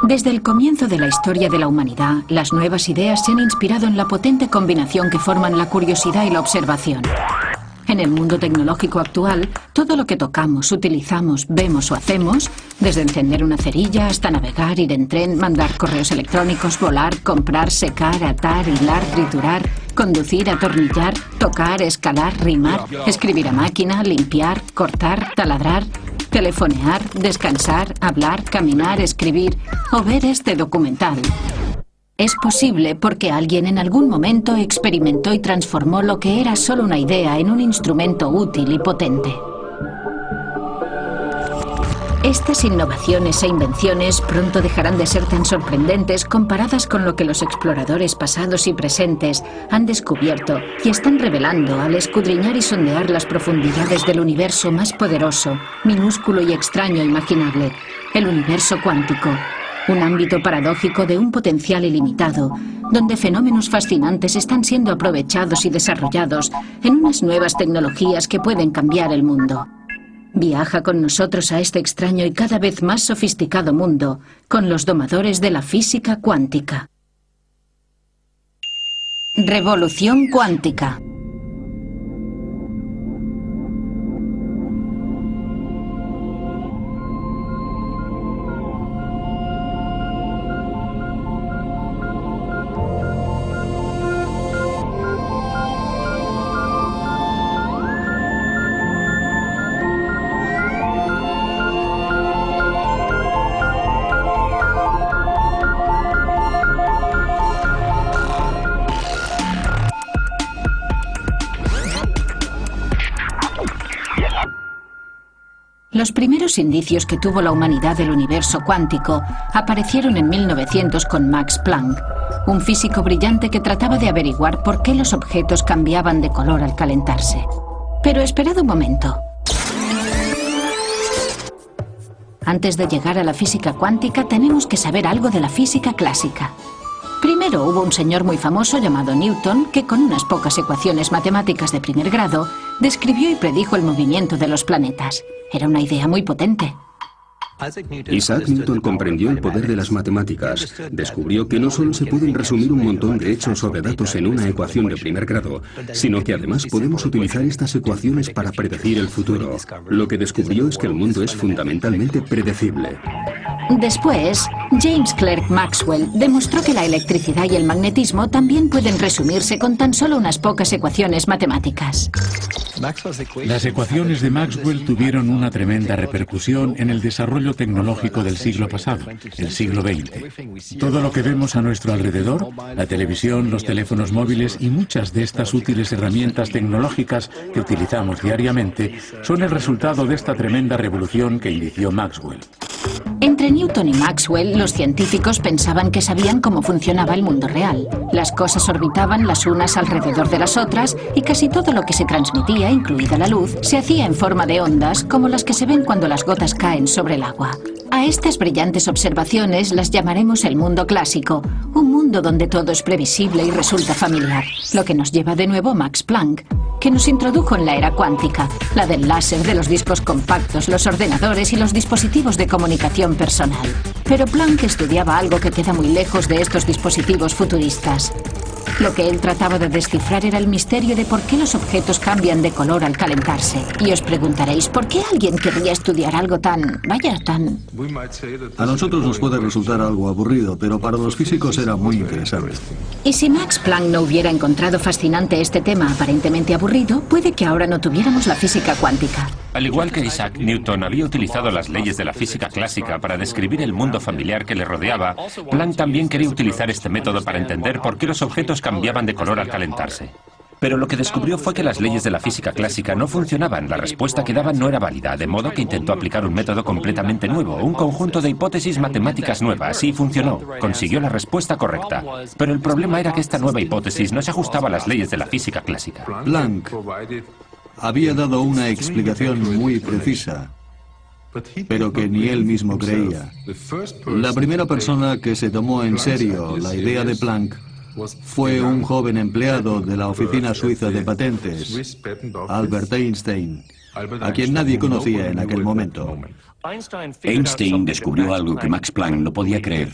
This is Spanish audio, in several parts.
Desde el comienzo de la historia de la humanidad, las nuevas ideas se han inspirado en la potente combinación que forman la curiosidad y la observación. En el mundo tecnológico actual, todo lo que tocamos, utilizamos, vemos o hacemos, desde encender una cerilla hasta navegar, ir en tren, mandar correos electrónicos, volar, comprar, secar, atar, hilar, triturar, conducir, atornillar, tocar, escalar, rimar, escribir a máquina, limpiar, cortar, taladrar, telefonear, descansar, hablar, caminar, escribir o ver este documental. Es posible porque alguien en algún momento experimentó y transformó lo que era solo una idea en un instrumento útil y potente. Estas innovaciones e invenciones pronto dejarán de ser tan sorprendentes comparadas con lo que los exploradores pasados y presentes han descubierto y están revelando al escudriñar y sondear las profundidades del universo más poderoso, minúsculo y extraño imaginable, el universo cuántico. Un ámbito paradójico de un potencial ilimitado, donde fenómenos fascinantes están siendo aprovechados y desarrollados en unas nuevas tecnologías que pueden cambiar el mundo. Viaja con nosotros a este extraño y cada vez más sofisticado mundo, con los domadores de la física cuántica. Revolución cuántica. Los primeros indicios que tuvo la humanidad del universo cuántico aparecieron en 1900 con Max Planck, un físico brillante que trataba de averiguar por qué los objetos cambiaban de color al calentarse. Pero esperad un momento. Antes de llegar a la física cuántica tenemos que saber algo de la física clásica. Primero hubo un señor muy famoso llamado Newton que con unas pocas ecuaciones matemáticas de primer grado describió y predijo el movimiento de los planetas. Era una idea muy potente. Isaac Newton comprendió el poder de las matemáticas. Descubrió que no solo se pueden resumir un montón de hechos o de datos en una ecuación de primer grado, sino que además podemos utilizar estas ecuaciones para predecir el futuro. Lo que descubrió es que el mundo es fundamentalmente predecible. Después, James Clerk Maxwell demostró que la electricidad y el magnetismo también pueden resumirse con tan solo unas pocas ecuaciones matemáticas. Las ecuaciones de Maxwell tuvieron una tremenda repercusión en el desarrollo tecnológico del siglo pasado, el siglo XX. Todo lo que vemos a nuestro alrededor, la televisión, los teléfonos móviles y muchas de estas útiles herramientas tecnológicas que utilizamos diariamente, son el resultado de esta tremenda revolución que inició Maxwell. Entre Newton y Maxwell, los científicos pensaban que sabían cómo funcionaba el mundo real. Las cosas orbitaban las unas alrededor de las otras y casi todo lo que se transmitía, incluida la luz, se hacía en forma de ondas como las que se ven cuando las gotas caen sobre el agua. A estas brillantes observaciones las llamaremos el mundo clásico, un mundo donde todo es previsible y resulta familiar, lo que nos lleva de nuevo a Max Planck, que nos introdujo en la era cuántica, la del láser, de los discos compactos, los ordenadores y los dispositivos de comunicación personal. Pero Planck estudiaba algo que queda muy lejos de estos dispositivos futuristas. Lo que él trataba de descifrar era el misterio de por qué los objetos cambian de color al calentarse. Y os preguntaréis, ¿por qué alguien querría estudiar algo tan... A nosotros nos puede resultar algo aburrido, pero para los físicos era muy interesante. Y si Max Planck no hubiera encontrado fascinante este tema aparentemente aburrido, puede que ahora no tuviéramos la física cuántica. Al igual que Isaac Newton había utilizado las leyes de la física clásica para describir el mundo familiar que le rodeaba, Planck también quería utilizar este método para entender por qué los objetos cambiaban de color al calentarse. Pero lo que descubrió fue que las leyes de la física clásica no funcionaban, la respuesta que daban no era válida, de modo que intentó aplicar un método completamente nuevo, un conjunto de hipótesis matemáticas nuevas, y funcionó, consiguió la respuesta correcta. Pero el problema era que esta nueva hipótesis no se ajustaba a las leyes de la física clásica. Planck había dado una explicación muy precisa, pero que ni él mismo creía. La primera persona que se tomó en serio la idea de Planck fue un joven empleado de la Oficina Suiza de Patentes, Albert Einstein, a quien nadie conocía en aquel momento. Einstein descubrió algo que Max Planck no podía creer,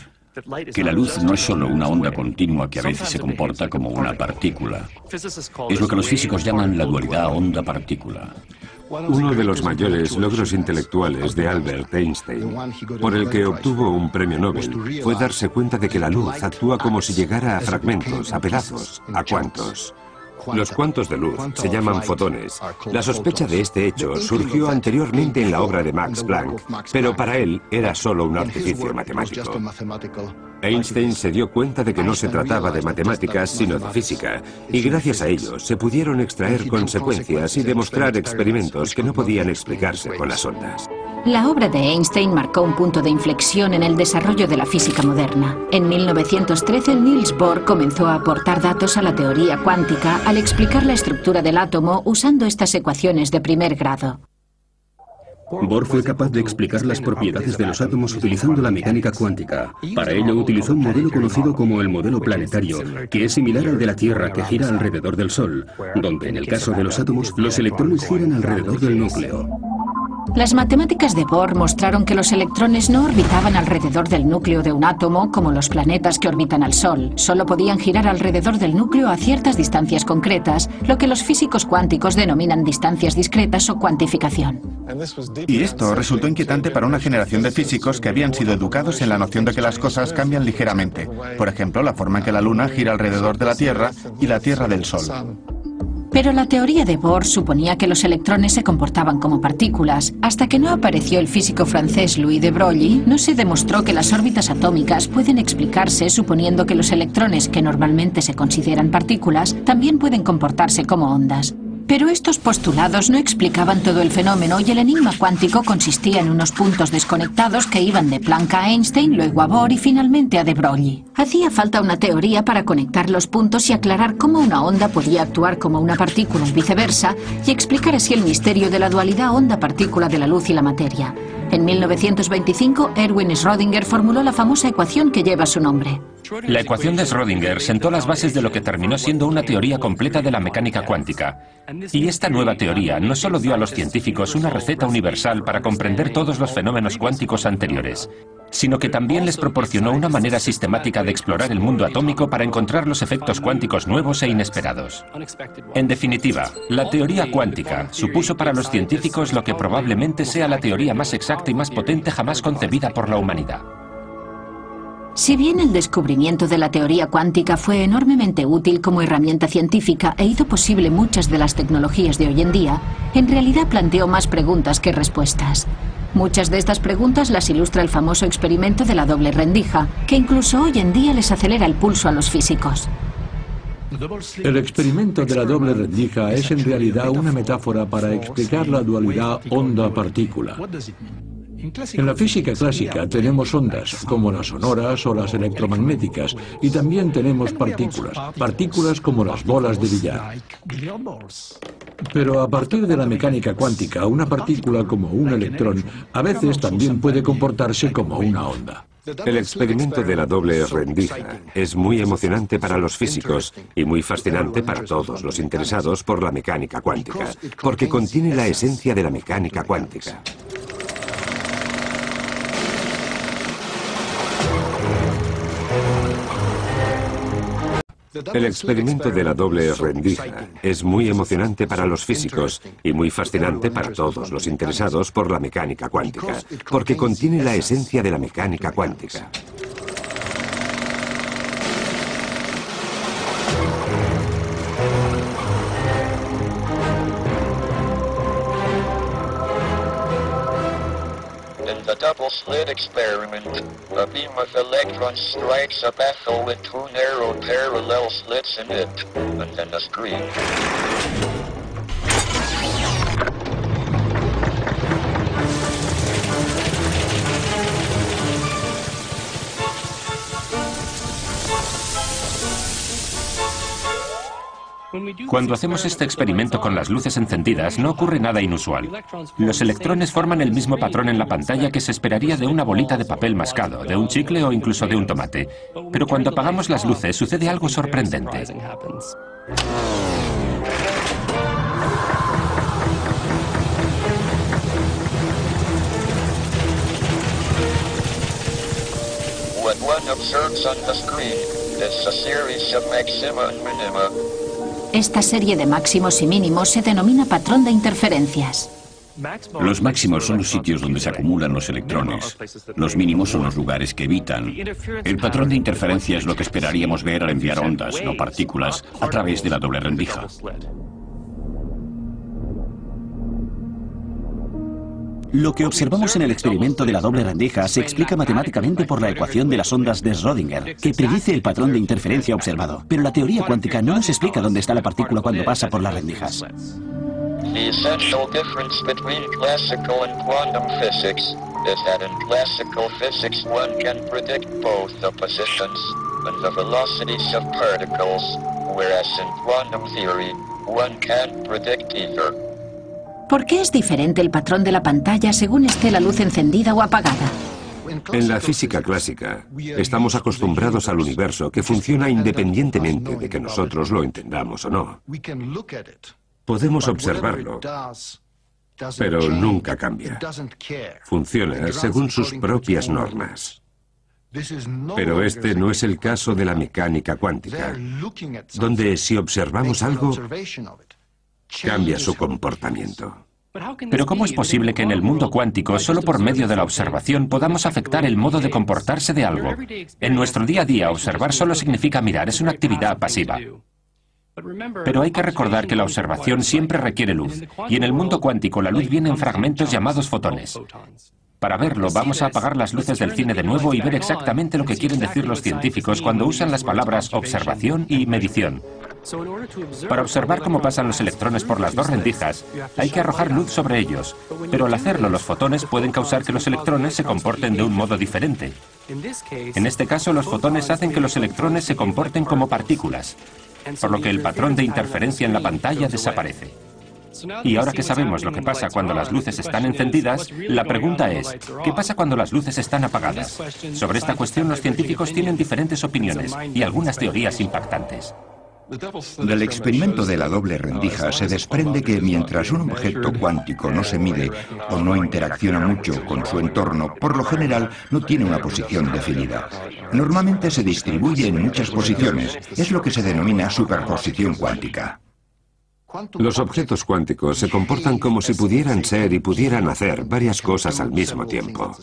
que la luz no es solo una onda continua que a veces se comporta como una partícula. Es lo que los físicos llaman la dualidad onda-partícula. Uno de los mayores logros intelectuales de Albert Einstein, por el que obtuvo un premio Nobel, fue darse cuenta de que la luz actúa como si llegara a fragmentos, a pedazos, a cuantos. Los cuantos de luz se llaman fotones. La sospecha de este hecho surgió anteriormente en la obra de Max Planck, pero para él era solo un artificio matemático. Einstein se dio cuenta de que no se trataba de matemáticas, sino de física, y gracias a ello se pudieron extraer consecuencias y demostrar experimentos que no podían explicarse con las ondas. La obra de Einstein marcó un punto de inflexión en el desarrollo de la física moderna. En 1913, Niels Bohr comenzó a aportar datos a la teoría cuántica al explicar la estructura del átomo usando estas ecuaciones de primer grado. Bohr fue capaz de explicar las propiedades de los átomos utilizando la mecánica cuántica. Para ello utilizó un modelo conocido como el modelo planetario, que es similar al de la Tierra, que gira alrededor del Sol, donde en el caso de los átomos, los electrones giran alrededor del núcleo. Las matemáticas de Bohr mostraron que los electrones no orbitaban alrededor del núcleo de un átomo como los planetas que orbitan al Sol. Solo podían girar alrededor del núcleo a ciertas distancias concretas, lo que los físicos cuánticos denominan distancias discretas o cuantificación. Y esto resultó inquietante para una generación de físicos que habían sido educados en la noción de que las cosas cambian ligeramente. Por ejemplo, la forma en que la Luna gira alrededor de la Tierra y la Tierra del Sol. Pero la teoría de Bohr suponía que los electrones se comportaban como partículas. Hasta que no apareció el físico francés Louis de Broglie, no se demostró que las órbitas atómicas pueden explicarse suponiendo que los electrones, que normalmente se consideran partículas, también pueden comportarse como ondas. Pero estos postulados no explicaban todo el fenómeno y el enigma cuántico consistía en unos puntos desconectados que iban de Planck a Einstein, luego a Bohr y finalmente a de Broglie. Hacía falta una teoría para conectar los puntos y aclarar cómo una onda podía actuar como una partícula y viceversa, y explicar así el misterio de la dualidad onda-partícula de la luz y la materia. En 1925, Erwin Schrödinger formuló la famosa ecuación que lleva su nombre. La ecuación de Schrödinger sentó las bases de lo que terminó siendo una teoría completa de la mecánica cuántica. Y esta nueva teoría no solo dio a los científicos una receta universal para comprender todos los fenómenos cuánticos anteriores, sino que también les proporcionó una manera sistemática de explorar el mundo atómico para encontrar los efectos cuánticos nuevos e inesperados. En definitiva, la teoría cuántica supuso para los científicos lo que probablemente sea la teoría más exacta y más potente jamás concebida por la humanidad. Si bien el descubrimiento de la teoría cuántica fue enormemente útil como herramienta científica e hizo posible muchas de las tecnologías de hoy en día, en realidad planteó más preguntas que respuestas. Muchas de estas preguntas las ilustra el famoso experimento de la doble rendija, que incluso hoy en día les acelera el pulso a los físicos. El experimento de la doble rendija es en realidad una metáfora para explicar la dualidad onda-partícula. En la física clásica tenemos ondas, como las sonoras o las electromagnéticas, y también tenemos partículas como las bolas de billar. Pero a partir de la mecánica cuántica, una partícula como un electrón a veces también puede comportarse como una onda. El experimento de la doble rendija es muy emocionante para los físicos y muy fascinante para todos los interesados por la mecánica cuántica, porque contiene la esencia de la mecánica cuántica. El experimento de la doble rendija es muy emocionante para los físicos y muy fascinante para todos los interesados por la mecánica cuántica, porque contiene la esencia de la mecánica cuántica. Double-slit experiment. A beam of electrons strikes a baffle with two narrow parallel slits in it, and then a screen. Cuando hacemos este experimento con las luces encendidas, no ocurre nada inusual. Los electrones forman el mismo patrón en la pantalla que se esperaría de una bolita de papel mascado, de un chicle o incluso de un tomate. Pero cuando apagamos las luces, sucede algo sorprendente. What one observes on the screen is a series of maxima and minima. Esta serie de máximos y mínimos se denomina patrón de interferencias. Los máximos son los sitios donde se acumulan los electrones. Los mínimos son los lugares que evitan. El patrón de interferencia es lo que esperaríamos ver al enviar ondas, no partículas, a través de la doble rendija. Lo que observamos en el experimento de la doble rendija se explica matemáticamente por la ecuación de las ondas de Schrödinger, que predice el patrón de interferencia observado. Pero la teoría cuántica no nos explica dónde está la partícula cuando pasa por las rendijas. The essential difference between classical and quantum physics is that in classical physics one can predict both the positions and the velocities of particles, whereas in quantum theory one can't predict either. ¿Por qué es diferente el patrón de la pantalla según esté la luz encendida o apagada? En la física clásica, estamos acostumbrados al universo que funciona independientemente de que nosotros lo entendamos o no. Podemos observarlo, pero nunca cambia. Funciona según sus propias normas. Pero este no es el caso de la mecánica cuántica, donde si observamos algo, cambia su comportamiento. Pero ¿cómo es posible que en el mundo cuántico, solo por medio de la observación, podamos afectar el modo de comportarse de algo? En nuestro día a día, observar solo significa mirar, es una actividad pasiva. Pero hay que recordar que la observación siempre requiere luz, y en el mundo cuántico la luz viene en fragmentos llamados fotones. Para verlo, vamos a apagar las luces del cine de nuevo y ver exactamente lo que quieren decir los científicos cuando usan las palabras observación y medición. Para observar cómo pasan los electrones por las dos rendijas, hay que arrojar luz sobre ellos, pero al hacerlo los fotones pueden causar que los electrones se comporten de un modo diferente. En este caso, los fotones hacen que los electrones se comporten como partículas, por lo que el patrón de interferencia en la pantalla desaparece. Y ahora que sabemos lo que pasa cuando las luces están encendidas, la pregunta es, ¿qué pasa cuando las luces están apagadas? Sobre esta cuestión los científicos tienen diferentes opiniones y algunas teorías impactantes. Del experimento de la doble rendija se desprende que mientras un objeto cuántico no se mide o no interacciona mucho con su entorno, por lo general no tiene una posición definida. Normalmente se distribuye en muchas posiciones. Es lo que se denomina superposición cuántica. Los objetos cuánticos se comportan como si pudieran ser y pudieran hacer varias cosas al mismo tiempo.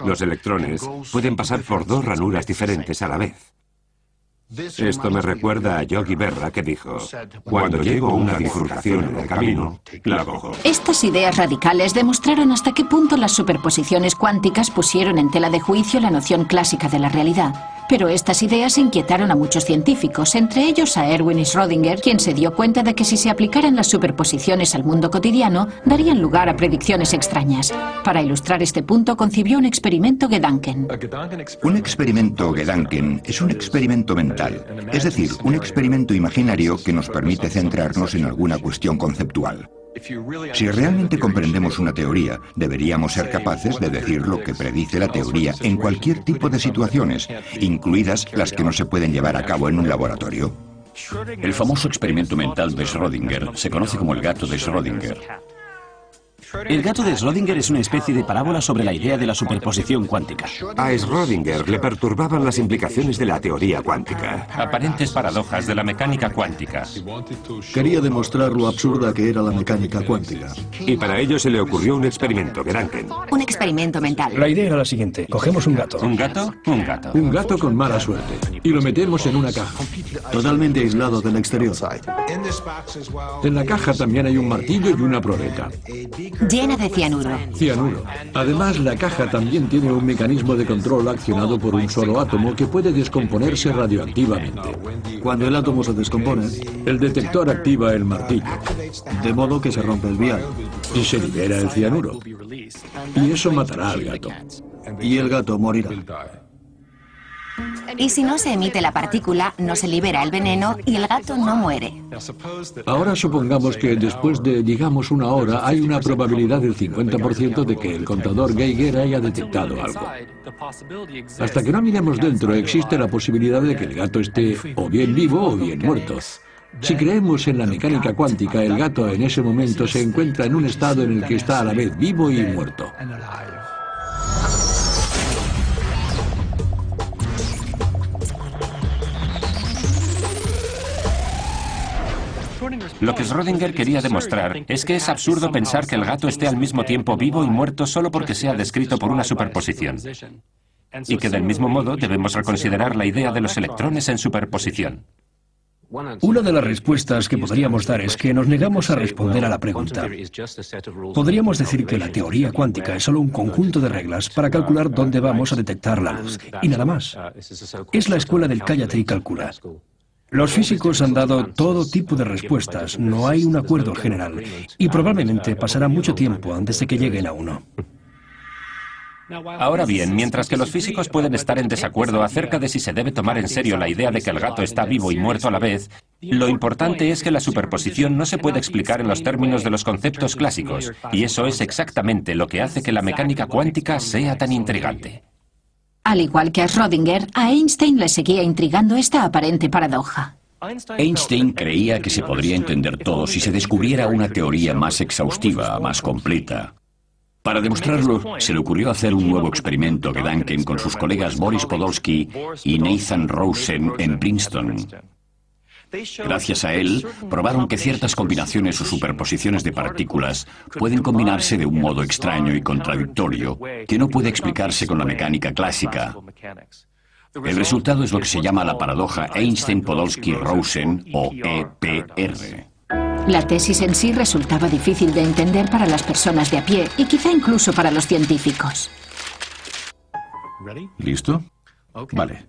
Los electrones pueden pasar por dos ranuras diferentes a la vez. Esto me recuerda a Yogi Berra, que dijo, cuando llego a una bifurcación en el camino, la cojo. Estas ideas radicales demostraron hasta qué punto las superposiciones cuánticas pusieron en tela de juicio la noción clásica de la realidad. Pero estas ideas inquietaron a muchos científicos, entre ellos a Erwin Schrödinger, quien se dio cuenta de que si se aplicaran las superposiciones al mundo cotidiano, darían lugar a predicciones extrañas. Para ilustrar este punto, concibió un experimento Gedanken. Un experimento Gedanken es un experimento mental, es decir, un experimento imaginario que nos permite centrarnos en alguna cuestión conceptual. Si realmente comprendemos una teoría, deberíamos ser capaces de decir lo que predice la teoría en cualquier tipo de situaciones, incluidas las que no se pueden llevar a cabo en un laboratorio. El famoso experimento mental de Schrödinger se conoce como el gato de Schrödinger. El gato de Schrödinger es una especie de parábola sobre la idea de la superposición cuántica. A Schrödinger le perturbaban las implicaciones de la teoría cuántica. Aparentes paradojas de la mecánica cuántica. Quería demostrar lo absurda que era la mecánica cuántica. Y para ello se le ocurrió un experimento Gedanken. Un experimento mental. La idea era la siguiente. Cogemos un gato. ¿Un gato? Un gato. Un gato con mala suerte. Y lo metemos en una caja. Totalmente aislado del exterior. En la caja también hay un martillo y una probeta. Llena de cianuro. Cianuro. Además, la caja también tiene un mecanismo de control accionado por un solo átomo que puede descomponerse radioactivamente. Cuando el átomo se descompone, el detector activa el martillo, de modo que se rompe el vial. Y se libera el cianuro. Y eso matará al gato. Y el gato morirá. Y si no se emite la partícula, no se libera el veneno y el gato no muere. Ahora supongamos que después de, digamos, una hora, hay una probabilidad del 50% de que el contador Geiger haya detectado algo. Hasta que no miremos dentro, existe la posibilidad de que el gato esté o bien vivo o bien muerto. Si creemos en la mecánica cuántica, el gato en ese momento se encuentra en un estado en el que está a la vez vivo y muerto. Lo que Schrödinger quería demostrar es que es absurdo pensar que el gato esté al mismo tiempo vivo y muerto solo porque sea descrito por una superposición. Y que del mismo modo debemos reconsiderar la idea de los electrones en superposición. Una de las respuestas que podríamos dar es que nos negamos a responder a la pregunta. Podríamos decir que la teoría cuántica es solo un conjunto de reglas para calcular dónde vamos a detectar la luz, y nada más. Es la escuela del cállate y calcula. Los físicos han dado todo tipo de respuestas, no hay un acuerdo general, y probablemente pasará mucho tiempo antes de que lleguen a uno. Ahora bien, mientras que los físicos pueden estar en desacuerdo acerca de si se debe tomar en serio la idea de que el gato está vivo y muerto a la vez, lo importante es que la superposición no se puede explicar en los términos de los conceptos clásicos, y eso es exactamente lo que hace que la mecánica cuántica sea tan intrigante. Al igual que a Schrödinger, a Einstein le seguía intrigando esta aparente paradoja. Einstein creía que se podría entender todo si se descubriera una teoría más exhaustiva, más completa. Para demostrarlo, se le ocurrió hacer un nuevo experimento Gedanken con sus colegas Boris Podolsky y Nathan Rosen en Princeton. Gracias a él, probaron que ciertas combinaciones o superposiciones de partículas pueden combinarse de un modo extraño y contradictorio que no puede explicarse con la mecánica clásica. El resultado es lo que se llama la paradoja Einstein-Podolsky-Rosen o EPR. La tesis en sí resultaba difícil de entender para las personas de a pie y quizá incluso para los científicos. ¿Listo? Vale.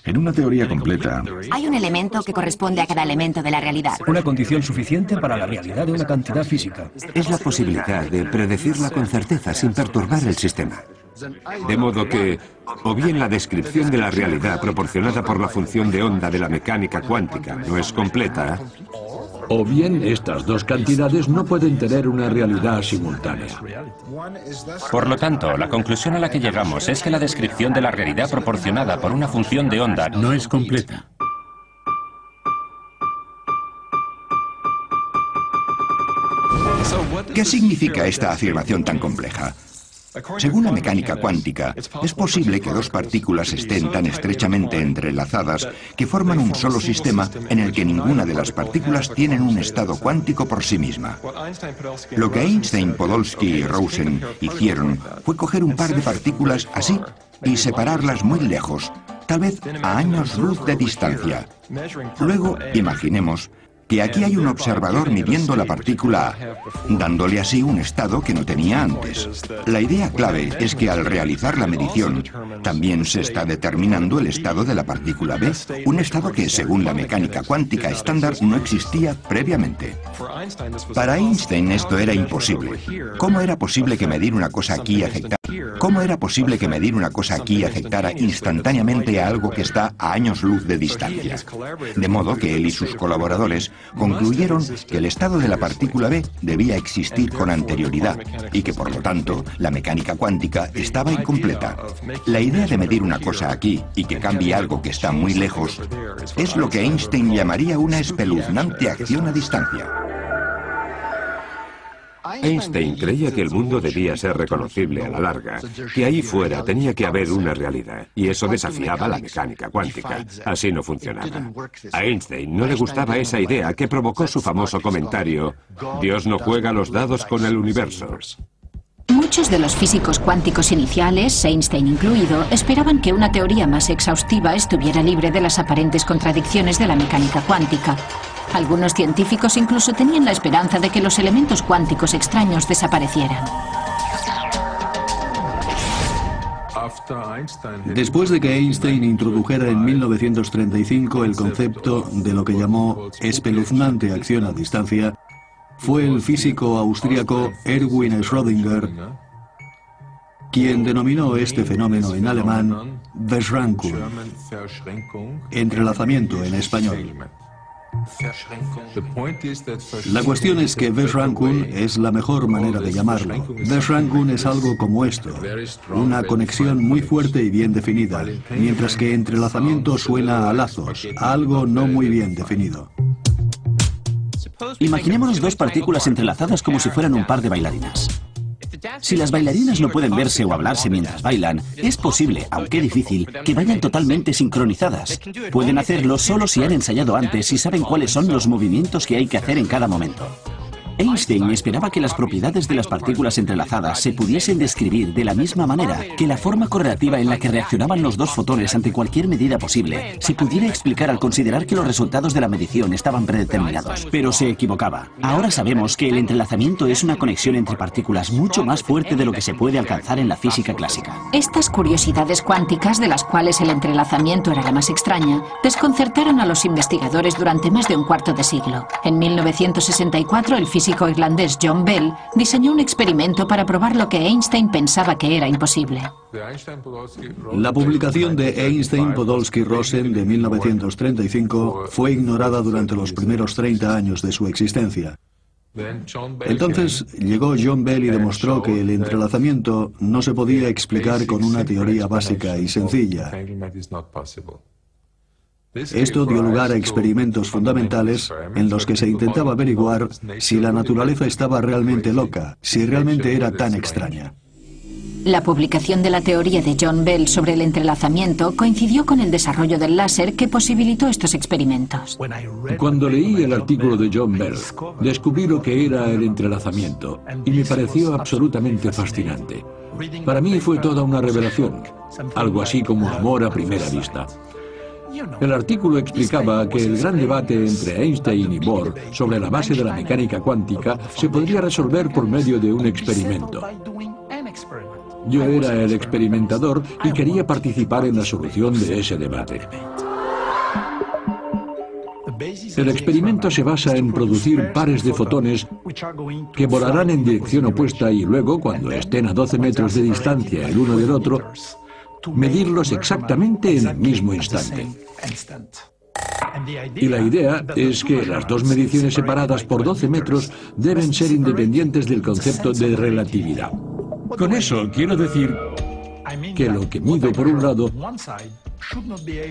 En una teoría completa, Hay un elemento que corresponde a cada elemento de la realidad. Una condición suficiente para la realidad de una cantidad física. Es la posibilidad de predecirla con certeza sin perturbar el sistema. De modo que, o bien la descripción de la realidad proporcionada por la función de onda de la mecánica cuántica no es completa, o bien estas dos cantidades no pueden tener una realidad simultánea. Por lo tanto, la conclusión a la que llegamos es que la descripción de la realidad proporcionada por una función de onda no es completa. ¿Qué significa esta afirmación tan compleja? Según la mecánica cuántica, es posible que dos partículas estén tan estrechamente entrelazadas que forman un solo sistema en el que ninguna de las partículas tienen un estado cuántico por sí misma. Lo que Einstein, Podolsky y Rosen hicieron fue coger un par de partículas así y separarlas muy lejos, tal vez a años luz de distancia. Luego, imaginemos que aquí hay un observador midiendo la partícula A, dándole así un estado que no tenía antes. La idea clave es que al realizar la medición, también se está determinando el estado de la partícula B, un estado que, según la mecánica cuántica estándar, no existía previamente. Para Einstein esto era imposible. ¿Cómo era posible que medir una cosa aquí afectara? ¿Cómo era posible que medir una cosa aquí afectara instantáneamente a algo que está a años luz de distancia? De modo que él y sus colaboradores concluyeron que el estado de la partícula B debía existir con anterioridad y que por lo tanto la mecánica cuántica estaba incompleta. La idea de medir una cosa aquí y que cambie algo que está muy lejos es lo que Einstein llamaría una espeluznante acción a distancia. Einstein creía que el mundo debía ser reconocible a la larga, que ahí fuera tenía que haber una realidad, y eso desafiaba la mecánica cuántica. Así no funcionaba. A Einstein no le gustaba esa idea que provocó su famoso comentario: Dios no juega los dados con el universo. Muchos de los físicos cuánticos iniciales, Einstein incluido, esperaban que una teoría más exhaustiva estuviera libre de las aparentes contradicciones de la mecánica cuántica. Algunos científicos incluso tenían la esperanza de que los elementos cuánticos extraños desaparecieran. Después de que Einstein introdujera en 1935 el concepto de lo que llamó espeluznante acción a distancia, fue el físico austríaco Erwin Schrödinger quien denominó este fenómeno en alemán Verschränkung, entrelazamiento en español. La cuestión es que Verschränkung es la mejor manera de llamarlo. Verschränkung es algo como esto, una conexión muy fuerte y bien definida, mientras que entrelazamiento suena a lazos, a algo no muy bien definido. Imaginémonos dos partículas entrelazadas como si fueran un par de bailarinas. Si las bailarinas no pueden verse o hablarse mientras bailan, es posible, aunque difícil, que vayan totalmente sincronizadas. Pueden hacerlo solo si han ensayado antes y saben cuáles son los movimientos que hay que hacer en cada momento. Einstein esperaba que las propiedades de las partículas entrelazadas se pudiesen describir de la misma manera, que la forma correlativa en la que reaccionaban los dos fotones ante cualquier medida posible se pudiera explicar al considerar que los resultados de la medición estaban predeterminados. Pero se equivocaba. Ahora sabemos que el entrelazamiento es una conexión entre partículas mucho más fuerte de lo que se puede alcanzar en la física clásica. Estas curiosidades cuánticas, de las cuales el entrelazamiento era la más extraña, desconcertaron a los investigadores durante más de un cuarto de siglo. En 1964, el físico irlandés John Bell diseñó un experimento para probar lo que Einstein pensaba que era imposible. La publicación de Einstein-Podolsky-Rosen de 1935 fue ignorada durante los primeros 30 años de su existencia. Entonces llegó John Bell y demostró que el entrelazamiento no se podía explicar con una teoría básica y sencilla. Esto dio lugar a experimentos fundamentales en los que se intentaba averiguar si la naturaleza estaba realmente loca, si realmente era tan extraña. La publicación de la teoría de John Bell sobre el entrelazamiento coincidió con el desarrollo del láser que posibilitó estos experimentos. Cuando leí el artículo de John Bell, descubrí lo que era el entrelazamiento y me pareció absolutamente fascinante. Para mí fue toda una revelación, algo así como amor a primera vista. El artículo explicaba que el gran debate entre Einstein y Bohr sobre la base de la mecánica cuántica se podría resolver por medio de un experimento. Yo era el experimentador y quería participar en la solución de ese debate. El experimento se basa en producir pares de fotones que volarán en dirección opuesta y luego, cuando estén a 12 metros de distancia el uno del otro, medirlos exactamente en el mismo instante. Y la idea es que las dos mediciones separadas por 12 metros deben ser independientes del concepto de relatividad. Con eso quiero decir que lo que mido por un lado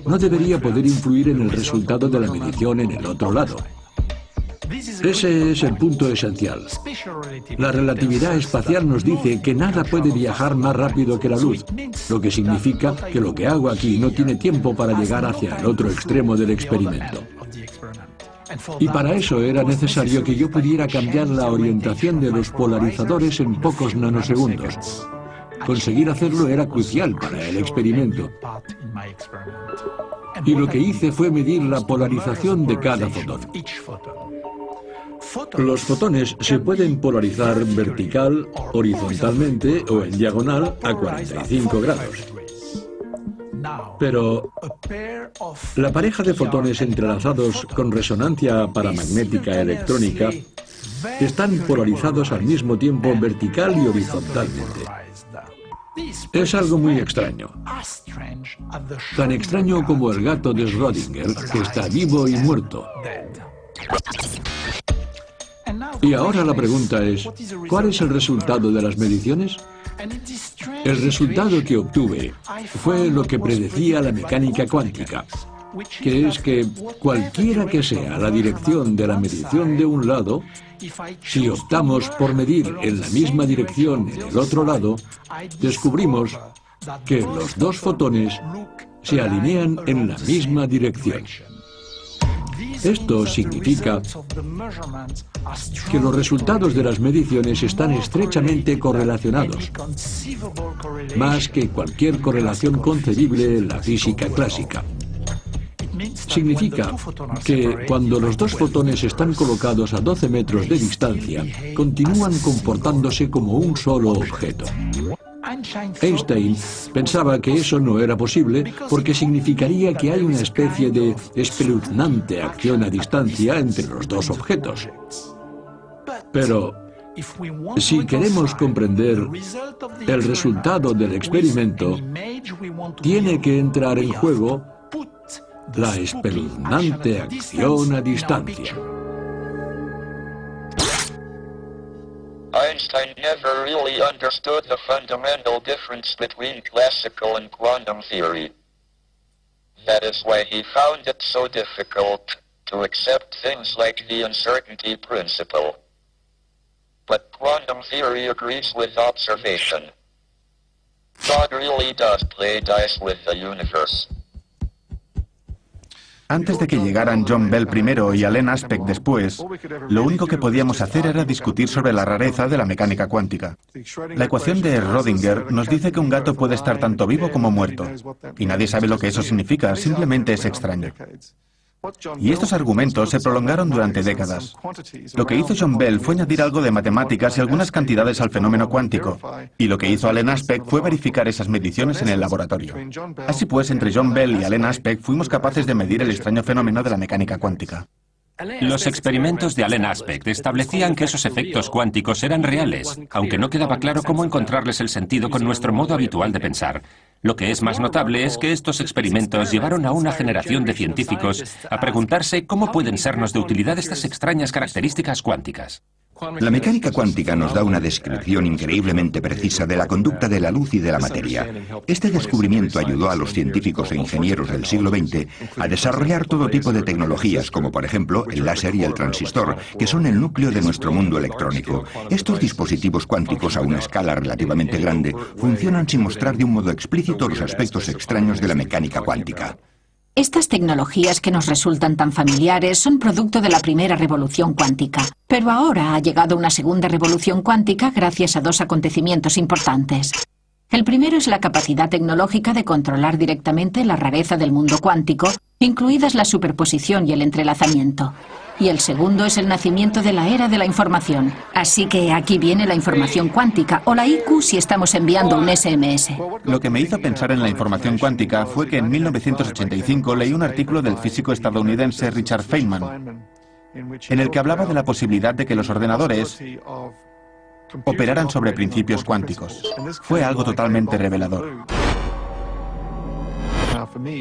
no debería poder influir en el resultado de la medición en el otro lado. Ese es el punto esencial. La relatividad espacial nos dice que nada puede viajar más rápido que la luz, lo que significa que lo que hago aquí no tiene tiempo para llegar hacia el otro extremo del experimento. Y para eso era necesario que yo pudiera cambiar la orientación de los polarizadores en pocos nanosegundos. Conseguir hacerlo era crucial para el experimento. Y lo que hice fue medir la polarización de cada fotón. Los fotones se pueden polarizar vertical, horizontalmente o en diagonal a 45 grados. Pero la pareja de fotones entrelazados con resonancia paramagnética electrónica están polarizados al mismo tiempo vertical y horizontalmente. Es algo muy extraño. Tan extraño como el gato de Schrödinger, que está vivo y muerto. Y ahora la pregunta es, ¿cuál es el resultado de las mediciones? El resultado que obtuve fue lo que predecía la mecánica cuántica, que es que cualquiera que sea la dirección de la medición de un lado, si optamos por medir en la misma dirección en el otro lado, descubrimos que los dos fotones se alinean en la misma dirección. Esto significa que los resultados de las mediciones están estrechamente correlacionados, más que cualquier correlación concebible en la física clásica. Significa que cuando los dos fotones están colocados a 12 metros de distancia, continúan comportándose como un solo objeto. Einstein pensaba que eso no era posible porque significaría que hay una especie de espeluznante acción a distancia entre los dos objetos. Pero Si queremos comprender el resultado del experimento, tiene que entrar en juego la espeluznante acción a distancia. Einstein never really understood the fundamental difference between classical and quantum theory. That is why he found it so difficult to accept things like the uncertainty principle. But quantum theory agrees with observation. God really does play dice with the universe. Antes de que llegaran John Bell primero y Alain Aspect después, lo único que podíamos hacer era discutir sobre la rareza de la mecánica cuántica. La ecuación de Schrödinger nos dice que un gato puede estar tanto vivo como muerto, y nadie sabe lo que eso significa, simplemente es extraño. Y estos argumentos se prolongaron durante décadas. Lo que hizo John Bell fue añadir algo de matemáticas y algunas cantidades al fenómeno cuántico, y lo que hizo Alain Aspect fue verificar esas mediciones en el laboratorio. Así pues, entre John Bell y Alain Aspect fuimos capaces de medir el extraño fenómeno de la mecánica cuántica. Los experimentos de Alain Aspect establecían que esos efectos cuánticos eran reales, aunque no quedaba claro cómo encontrarles el sentido con nuestro modo habitual de pensar. Lo que es más notable es que estos experimentos llevaron a una generación de científicos a preguntarse cómo pueden sernos de utilidad estas extrañas características cuánticas. La mecánica cuántica nos da una descripción increíblemente precisa de la conducta de la luz y de la materia. Este descubrimiento ayudó a los científicos e ingenieros del siglo XX a desarrollar todo tipo de tecnologías, como por ejemplo el láser y el transistor, que son el núcleo de nuestro mundo electrónico. Estos dispositivos cuánticos a una escala relativamente grande funcionan sin mostrar de un modo explícito los aspectos extraños de la mecánica cuántica. Estas tecnologías que nos resultan tan familiares son producto de la primera revolución cuántica. Pero ahora ha llegado una segunda revolución cuántica gracias a dos acontecimientos importantes. El primero es la capacidad tecnológica de controlar directamente la rareza del mundo cuántico, incluidas la superposición y el entrelazamiento. Y el segundo es el nacimiento de la era de la información. Así que aquí viene la información cuántica, o la IQ si estamos enviando un SMS. Lo que me hizo pensar en la información cuántica fue que en 1985 leí un artículo del físico estadounidense Richard Feynman, en el que hablaba de la posibilidad de que los ordenadores operaran sobre principios cuánticos. Fue algo totalmente revelador.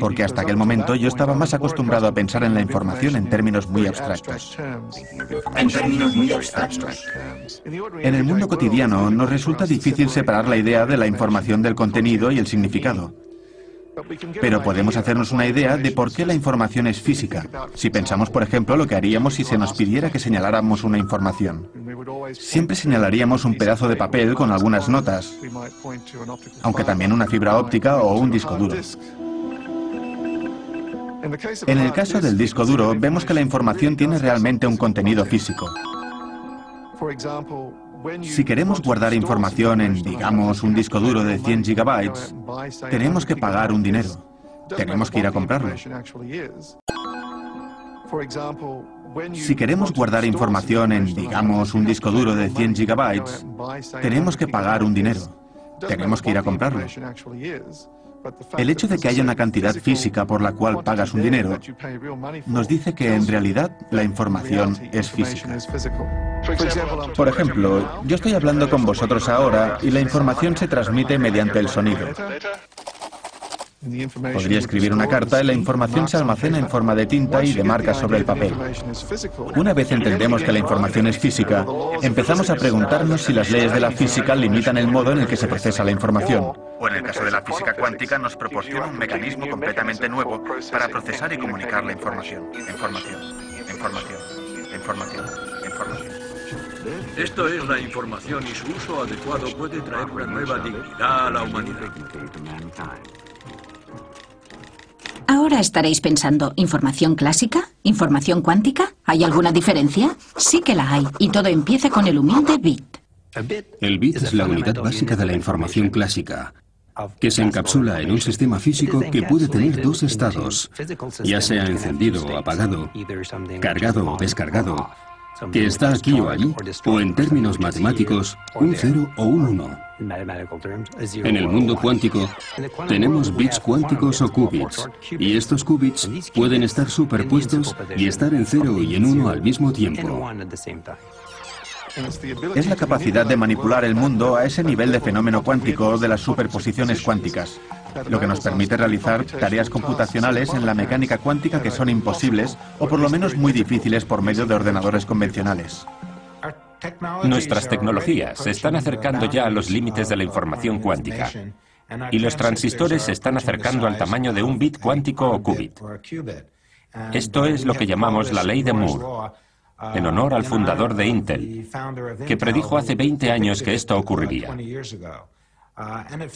Porque hasta aquel momento yo estaba más acostumbrado a pensar en la información en términos muy abstractos. En el mundo cotidiano nos resulta difícil separar la idea de la información del contenido y el significado. Pero podemos hacernos una idea de por qué la información es física, si pensamos, por ejemplo, lo que haríamos si se nos pidiera que señaláramos una información. Siempre señalaríamos un pedazo de papel con algunas notas, aunque también una fibra óptica o un disco duro. En el caso del disco duro, vemos que la información tiene realmente un contenido físico. Si queremos guardar información en, digamos, un disco duro de 100 gigabytes, tenemos que pagar un dinero. Tenemos que ir a comprarlo. Si queremos guardar información en, digamos, un disco duro de 100 gigabytes, tenemos que pagar un dinero. Tenemos que ir a comprarlo. El hecho de que haya una cantidad física por la cual pagas un dinero nos dice que en realidad la información es física. Por ejemplo, yo estoy hablando con vosotros ahora y la información se transmite mediante el sonido. Podría escribir una carta y la información se almacena en forma de tinta y de marcas sobre el papel. Una vez entendemos que la información es física, empezamos a preguntarnos si las leyes de la física limitan el modo en el que se procesa la información. O en el caso de la física cuántica nos proporciona un mecanismo completamente nuevo para procesar y comunicar la información. Información. Esto es la información y su uso adecuado puede traer una nueva dignidad a la humanidad. Ahora estaréis pensando, ¿información clásica? ¿Información cuántica? ¿Hay alguna diferencia? Sí que la hay, y todo empieza con el humilde bit. El bit es la unidad básica de la información clásica, que se encapsula en un sistema físico que puede tener dos estados, ya sea encendido o apagado, cargado o descargado, que está aquí o allí, o en términos matemáticos, un 0 o un 1. En el mundo cuántico, tenemos bits cuánticos o qubits, y estos qubits pueden estar superpuestos y estar en 0 y en 1 al mismo tiempo. Es la capacidad de manipular el mundo a ese nivel de fenómeno cuántico de las superposiciones cuánticas, lo que nos permite realizar tareas computacionales en la mecánica cuántica que son imposibles o por lo menos muy difíciles por medio de ordenadores convencionales. Nuestras tecnologías se están acercando ya a los límites de la información cuántica y los transistores se están acercando al tamaño de un bit cuántico o qubit. Esto es lo que llamamos la ley de Moore, en honor al fundador de Intel, que predijo hace 20 años que esto ocurriría.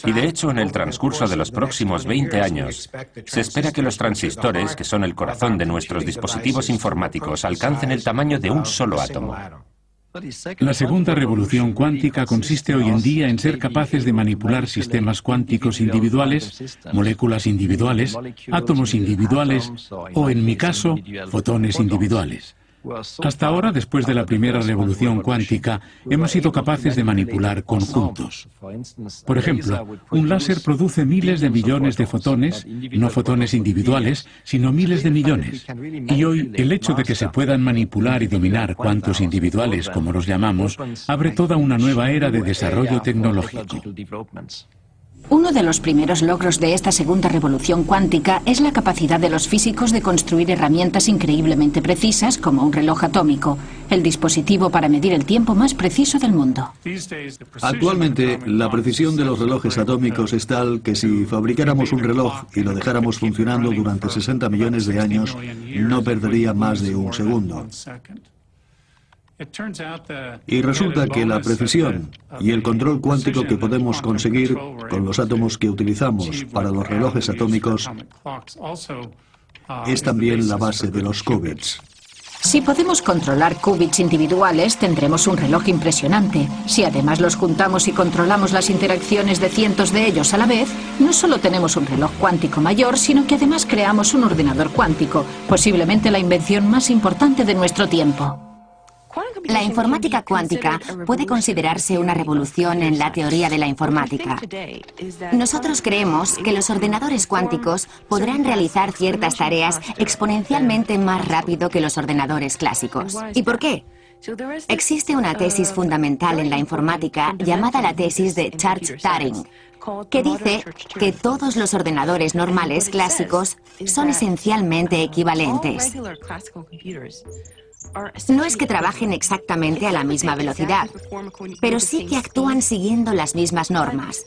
Y de hecho, en el transcurso de los próximos 20 años, se espera que los transistores, que son el corazón de nuestros dispositivos informáticos, alcancen el tamaño de un solo átomo. La segunda revolución cuántica consiste hoy en día en ser capaces de manipular sistemas cuánticos individuales, moléculas individuales, átomos individuales o, en mi caso, fotones individuales. Hasta ahora, después de la primera revolución cuántica, hemos sido capaces de manipular conjuntos. Por ejemplo, un láser produce miles de millones de fotones, no fotones individuales, sino miles de millones. Y hoy, el hecho de que se puedan manipular y dominar cuantos individuales, como los llamamos, abre toda una nueva era de desarrollo tecnológico. Uno de los primeros logros de esta segunda revolución cuántica es la capacidad de los físicos de construir herramientas increíblemente precisas como un reloj atómico, el dispositivo para medir el tiempo más preciso del mundo. Actualmente, la precisión de los relojes atómicos es tal que si fabricáramos un reloj y lo dejáramos funcionando durante 60 millones de años, no perdería más de un segundo. Y resulta que la precisión y el control cuántico que podemos conseguir con los átomos que utilizamos para los relojes atómicos es también la base de los qubits. Si podemos controlar qubits individuales, tendremos un reloj impresionante. Si además los juntamos y controlamos las interacciones de cientos de ellos a la vez, no solo tenemos un reloj cuántico mayor, sino que además creamos un ordenador cuántico, posiblemente la invención más importante de nuestro tiempo. La informática cuántica puede considerarse una revolución en la teoría de la informática. Nosotros creemos que los ordenadores cuánticos podrán realizar ciertas tareas exponencialmente más rápido que los ordenadores clásicos. ¿Y por qué? Existe una tesis fundamental en la informática llamada la tesis de Church-Turing, que dice que todos los ordenadores normales clásicos son esencialmente equivalentes. No es que trabajen exactamente a la misma velocidad, pero sí que actúan siguiendo las mismas normas.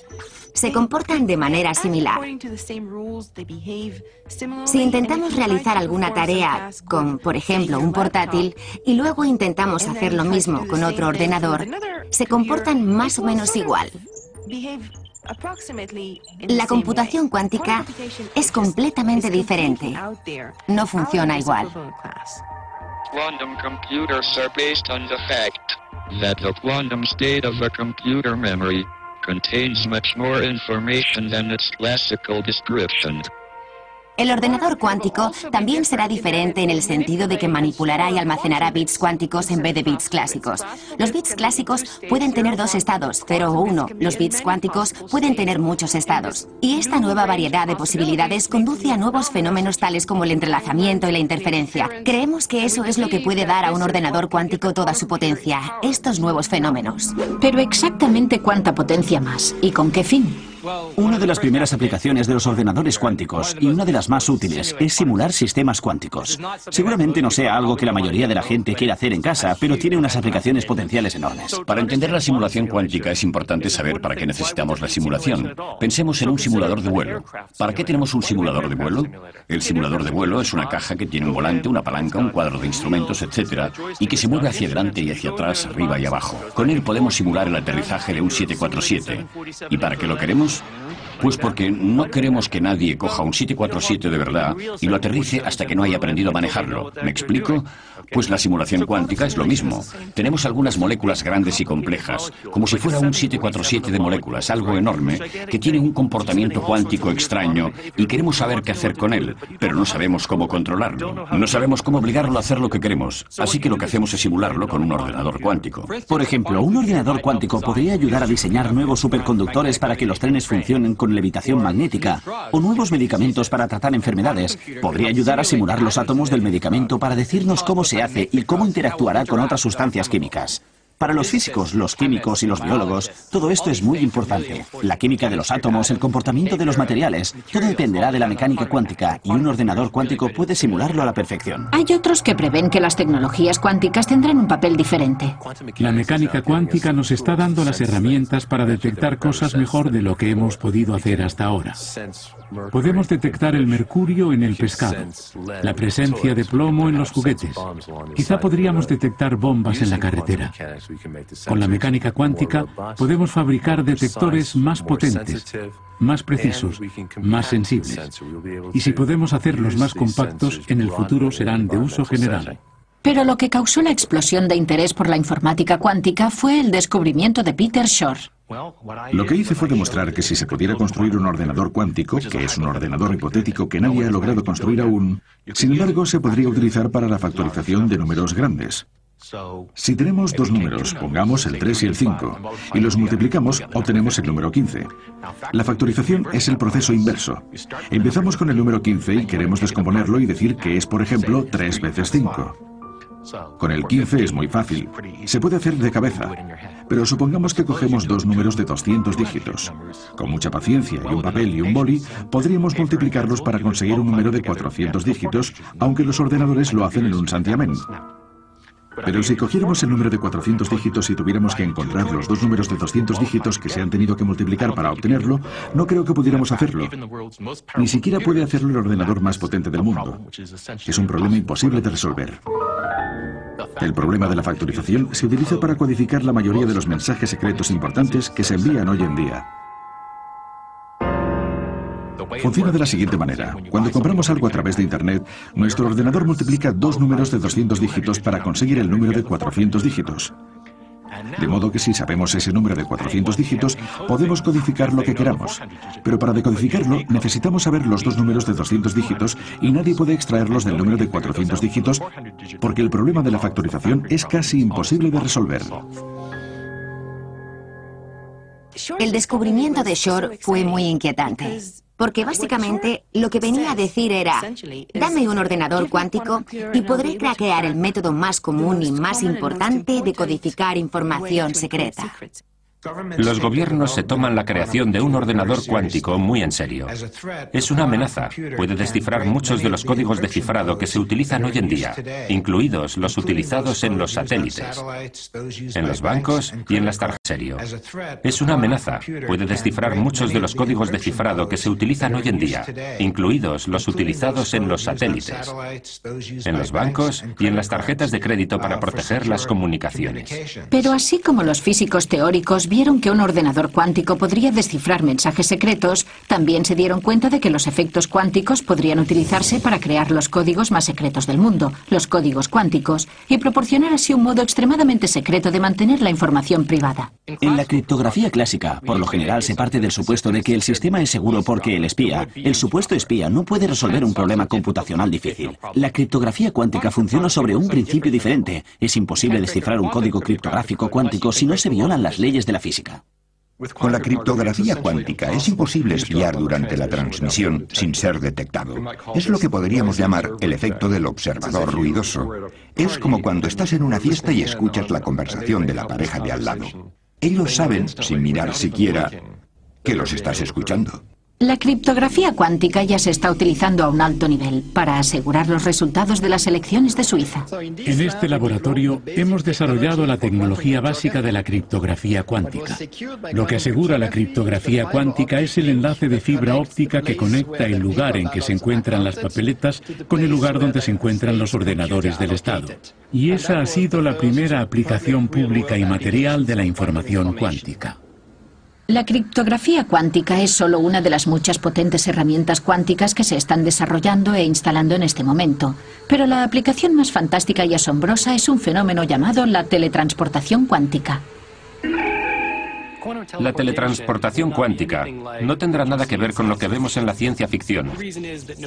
Se comportan de manera similar. Si intentamos realizar alguna tarea con, por ejemplo, un portátil, y luego intentamos hacer lo mismo con otro ordenador, se comportan más o menos igual. La computación cuántica es completamente diferente. No funciona igual. Quantum computers are based on the fact that the quantum state of a computer memory contains much more information than its classical description. El ordenador cuántico también será diferente en el sentido de que manipulará y almacenará bits cuánticos en vez de bits clásicos. Los bits clásicos pueden tener dos estados, 0 o 1. Los bits cuánticos pueden tener muchos estados. Y esta nueva variedad de posibilidades conduce a nuevos fenómenos tales como el entrelazamiento y la interferencia. Creemos que eso es lo que puede dar a un ordenador cuántico toda su potencia, estos nuevos fenómenos. Pero exactamente cuánta potencia más y con qué fin. Una de las primeras aplicaciones de los ordenadores cuánticos, y una de las más útiles, es simular sistemas cuánticos. Seguramente no sea algo que la mayoría de la gente quiera hacer en casa, pero tiene unas aplicaciones potenciales enormes. Para entender la simulación cuántica es importante saber para qué necesitamos la simulación. Pensemos en un simulador de vuelo. ¿Para qué tenemos un simulador de vuelo? El simulador de vuelo es una caja que tiene un volante, una palanca, un cuadro de instrumentos, etc., y que se mueve hacia adelante y hacia atrás, arriba y abajo. Con él podemos simular el aterrizaje de un 747. ¿Y para qué lo queremos? Pues porque no queremos que nadie coja un 747 de verdad y lo aterrice hasta que no haya aprendido a manejarlo. ¿Me explico? Pues la simulación cuántica es lo mismo. Tenemos algunas moléculas grandes y complejas, como si fuera un 747 de moléculas, algo enorme, que tiene un comportamiento cuántico extraño y queremos saber qué hacer con él, pero no sabemos cómo controlarlo. No sabemos cómo obligarlo a hacer lo que queremos, así que lo que hacemos es simularlo con un ordenador cuántico. Por ejemplo, un ordenador cuántico podría ayudar a diseñar nuevos superconductores para que los trenes funcionen con levitación magnética, o nuevos medicamentos para tratar enfermedades. Podría ayudar a simular los átomos del medicamento para decirnos cómo se hace y cómo interactuará con otras sustancias químicas. Para los físicos, los químicos y los biólogos, todo esto es muy importante. La química de los átomos, el comportamiento de los materiales, todo dependerá de la mecánica cuántica y un ordenador cuántico puede simularlo a la perfección. Hay otros que prevén que las tecnologías cuánticas tendrán un papel diferente. La mecánica cuántica nos está dando las herramientas para detectar cosas mejor de lo que hemos podido hacer hasta ahora. Podemos detectar el mercurio en el pescado, la presencia de plomo en los juguetes. Quizá podríamos detectar bombas en la carretera. Con la mecánica cuántica podemos fabricar detectores más potentes, más precisos, más sensibles. Y si podemos hacerlos más compactos, en el futuro serán de uso general. Pero lo que causó la explosión de interés por la informática cuántica fue el descubrimiento de Peter Shor. Lo que hice fue demostrar que si se pudiera construir un ordenador cuántico, que es un ordenador hipotético que nadie ha logrado construir aún, sin embargo se podría utilizar para la factorización de números grandes. Si tenemos dos números, pongamos el 3 y el 5, y los multiplicamos, obtenemos el número 15. La factorización es el proceso inverso. Empezamos con el número 15 y queremos descomponerlo y decir que es, por ejemplo, 3 veces 5. Con el 15 es muy fácil. Se puede hacer de cabeza. Pero supongamos que cogemos dos números de 200 dígitos. Con mucha paciencia y un papel y un boli, podríamos multiplicarlos para conseguir un número de 400 dígitos, aunque los ordenadores lo hacen en un santiamén. Pero si cogiéramos el número de 400 dígitos y tuviéramos que encontrar los dos números de 200 dígitos que se han tenido que multiplicar para obtenerlo, no creo que pudiéramos hacerlo. Ni siquiera puede hacerlo el ordenador más potente del mundo. Es un problema imposible de resolver. El problema de la factorización se utiliza para codificar la mayoría de los mensajes secretos importantes que se envían hoy en día. Funciona de la siguiente manera. Cuando compramos algo a través de Internet, nuestro ordenador multiplica dos números de 200 dígitos para conseguir el número de 400 dígitos. De modo que si sabemos ese número de 400 dígitos, podemos codificar lo que queramos. Pero para decodificarlo, necesitamos saber los dos números de 200 dígitos y nadie puede extraerlos del número de 400 dígitos porque el problema de la factorización es casi imposible de resolver. El descubrimiento de Shor fue muy inquietante, porque básicamente lo que venía a decir era, dame un ordenador cuántico y podré craquear el método más común y más importante de codificar información secreta. Los gobiernos se toman la creación de un ordenador cuántico muy en serio. Es una amenaza. Puede descifrar muchos de los códigos de cifrado que se utilizan hoy en día, incluidos los utilizados en los satélites, en los bancos y en las tarjetas. Es una amenaza. Puede descifrar muchos de los códigos de cifrado que se utilizan hoy en día, incluidos los utilizados en los satélites, en los bancos y en las tarjetas de crédito para proteger las comunicaciones. Pero así como los físicos teóricos vieron que un ordenador cuántico podría descifrar mensajes secretos, también se dieron cuenta de que los efectos cuánticos podrían utilizarse para crear los códigos más secretos del mundo, los códigos cuánticos, y proporcionar así un modo extremadamente secreto de mantener la información privada. En la criptografía clásica, por lo general se parte del supuesto de que el sistema es seguro porque el supuesto espía, no puede resolver un problema computacional difícil. La criptografía cuántica funciona sobre un principio diferente. Es imposible descifrar un código criptográfico cuántico si no se violan las leyes de la física. Con la criptografía cuántica es imposible espiar durante la transmisión sin ser detectado. Es lo que podríamos llamar el efecto del observador ruidoso. Es como cuando estás en una fiesta y escuchas la conversación de la pareja de al lado. Ellos saben, sin mirar siquiera, que los estás escuchando. La criptografía cuántica ya se está utilizando a un alto nivel para asegurar los resultados de las elecciones de Suiza. En este laboratorio hemos desarrollado la tecnología básica de la criptografía cuántica. Lo que asegura la criptografía cuántica es el enlace de fibra óptica que conecta el lugar en que se encuentran las papeletas con el lugar donde se encuentran los ordenadores del Estado. Y esa ha sido la primera aplicación pública y material de la información cuántica. La criptografía cuántica es solo una de las muchas potentes herramientas cuánticas que se están desarrollando e instalando en este momento. Pero la aplicación más fantástica y asombrosa es un fenómeno llamado la teletransportación cuántica. La teletransportación cuántica no tendrá nada que ver con lo que vemos en la ciencia ficción,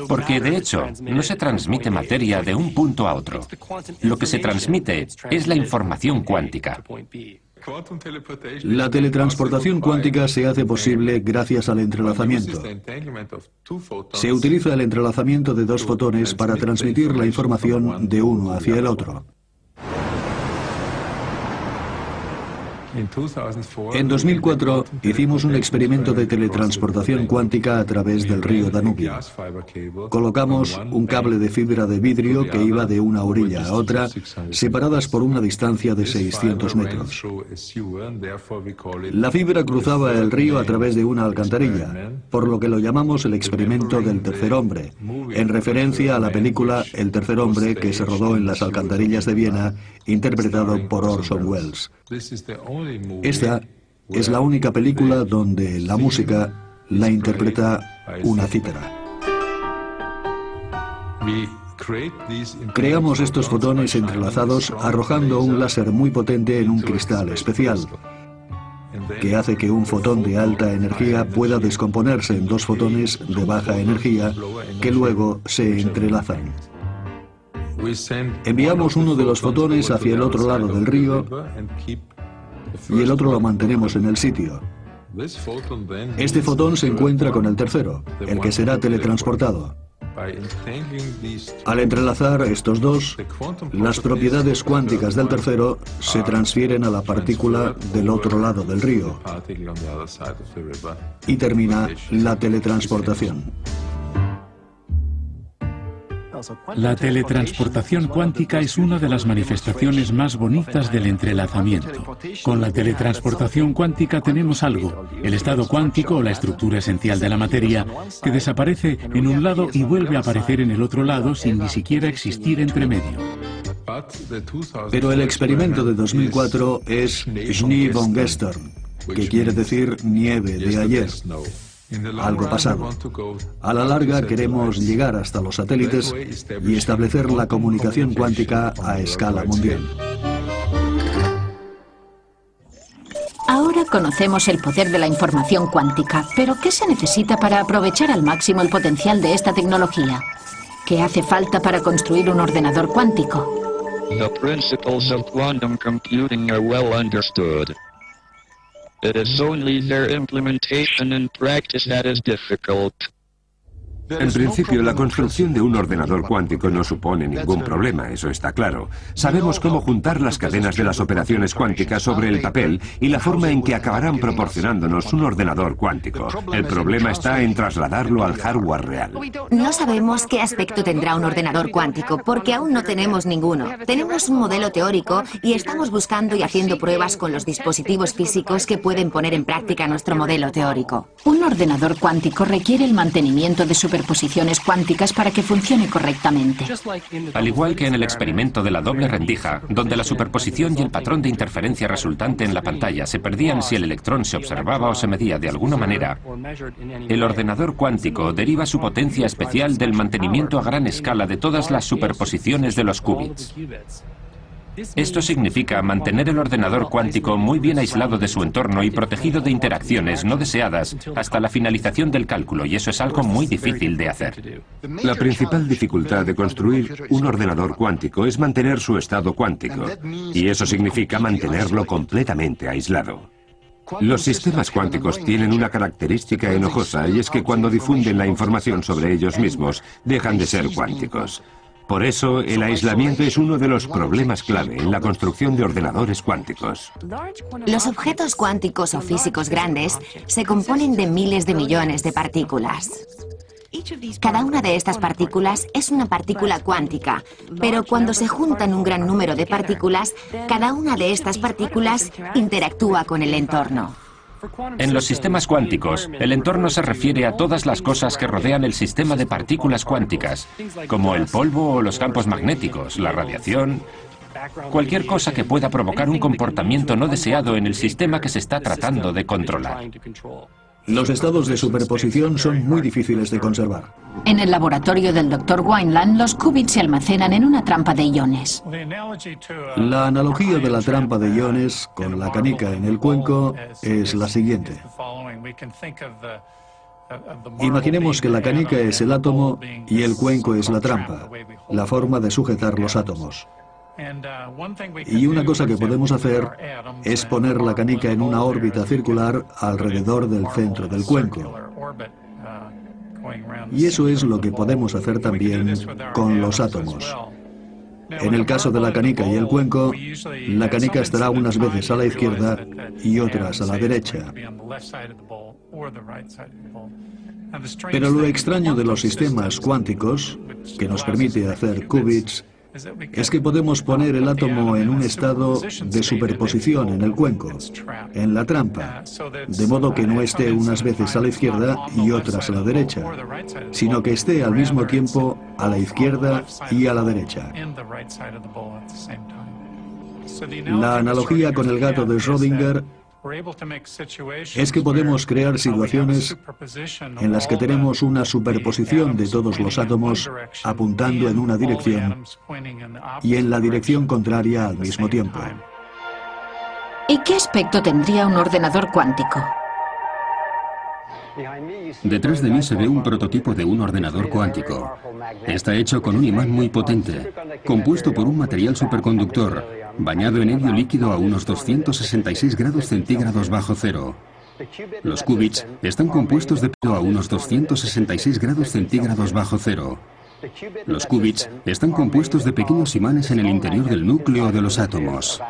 porque de hecho no se transmite materia de un punto a otro. Lo que se transmite es la información cuántica. La teletransportación cuántica se hace posible gracias al entrelazamiento. Se utiliza el entrelazamiento de dos fotones para transmitir la información de uno hacia el otro. En 2004 hicimos un experimento de teletransportación cuántica a través del río Danubio. Colocamos un cable de fibra de vidrio que iba de una orilla a otra, separadas por una distancia de 600 metros. La fibra cruzaba el río a través de una alcantarilla, por lo que lo llamamos el experimento del tercer hombre, en referencia a la película El tercer hombre que se rodó en las alcantarillas de Viena, interpretado por Orson Welles. Esta es la única película donde la música la interpreta una cítara. Creamos estos fotones entrelazados arrojando un láser muy potente en un cristal especial, que hace que un fotón de alta energía pueda descomponerse en dos fotones de baja energía que luego se entrelazan. Enviamos uno de los fotones hacia el otro lado del río y el otro lo mantenemos en el sitio. Este fotón se encuentra con el tercero, el que será teletransportado. Al entrelazar estos dos, las propiedades cuánticas del tercero se transfieren a la partícula del otro lado del río y termina la teletransportación. La teletransportación cuántica es una de las manifestaciones más bonitas del entrelazamiento. Con la teletransportación cuántica tenemos algo, el estado cuántico o la estructura esencial de la materia, que desaparece en un lado y vuelve a aparecer en el otro lado sin ni siquiera existir entre medio. Pero el experimento de 2004 es Schnee von gestern, que quiere decir nieve de ayer. Algo pasado. A la larga queremos llegar hasta los satélites y establecer la comunicación cuántica a escala mundial. Ahora conocemos el poder de la información cuántica, pero ¿qué se necesita para aprovechar al máximo el potencial de esta tecnología? ¿Qué hace falta para construir un ordenador cuántico? The principles of quantum computing are well understood. It is only their implementation in practice that is difficult. En principio, la construcción de un ordenador cuántico no supone ningún problema, eso está claro. Sabemos cómo juntar las cadenas de las operaciones cuánticas sobre el papel y la forma en que acabarán proporcionándonos un ordenador cuántico. El problema está en trasladarlo al hardware real. No sabemos qué aspecto tendrá un ordenador cuántico, porque aún no tenemos ninguno. Tenemos un modelo teórico y estamos buscando y haciendo pruebas con los dispositivos físicos que pueden poner en práctica nuestro modelo teórico. Un ordenador cuántico requiere el mantenimiento de superposiciones cuánticas para que funcione correctamente. Al igual que en el experimento de la doble rendija, donde la superposición y el patrón de interferencia resultante en la pantalla se perdían si el electrón se observaba o se medía de alguna manera, el ordenador cuántico deriva su potencia especial del mantenimiento a gran escala de todas las superposiciones de los qubits. Esto significa mantener el ordenador cuántico muy bien aislado de su entorno y protegido de interacciones no deseadas hasta la finalización del cálculo, y eso es algo muy difícil de hacer. La principal dificultad de construir un ordenador cuántico es mantener su estado cuántico, y eso significa mantenerlo completamente aislado. Los sistemas cuánticos tienen una característica enojosa, y es que cuando difunden la información sobre ellos mismos, dejan de ser cuánticos. Por eso, el aislamiento es uno de los problemas clave en la construcción de ordenadores cuánticos. Los objetos cuánticos o físicos grandes se componen de miles de millones de partículas. Cada una de estas partículas es una partícula cuántica, pero cuando se juntan un gran número de partículas, cada una de estas partículas interactúa con el entorno. En los sistemas cuánticos, el entorno se refiere a todas las cosas que rodean el sistema de partículas cuánticas, como el polvo o los campos magnéticos, la radiación, cualquier cosa que pueda provocar un comportamiento no deseado en el sistema que se está tratando de controlar. Los estados de superposición son muy difíciles de conservar. En el laboratorio del Dr. Wineland, los qubits se almacenan en una trampa de iones. La analogía de la trampa de iones con la canica en el cuenco es la siguiente. Imaginemos que la canica es el átomo y el cuenco es la trampa, la forma de sujetar los átomos. Y una cosa que podemos hacer es poner la canica en una órbita circular alrededor del centro del cuenco. Y eso es lo que podemos hacer también con los átomos. En el caso de la canica y el cuenco, la canica estará unas veces a la izquierda y otras a la derecha. Pero lo extraño de los sistemas cuánticos, que nos permite hacer qubits, es que podemos poner el átomo en un estado de superposición en el cuenco, en la trampa, de modo que no esté unas veces a la izquierda y otras a la derecha, sino que esté al mismo tiempo a la izquierda y a la derecha. La analogía con el gato de Schrödinger es que podemos crear situaciones en las que tenemos una superposición de todos los átomos apuntando en una dirección y en la dirección contraria al mismo tiempo. ¿Y qué aspecto tendría un ordenador cuántico? Detrás de mí se ve un prototipo de un ordenador cuántico. Está hecho con un imán muy potente, compuesto por un material superconductor, bañado en helio líquido a unos 266 grados centígrados bajo cero. Los qubits están compuestos de plomo a unos 266 grados centígrados bajo cero. Los qubits están compuestos de pequeños imanes en el interior del núcleo de los átomos.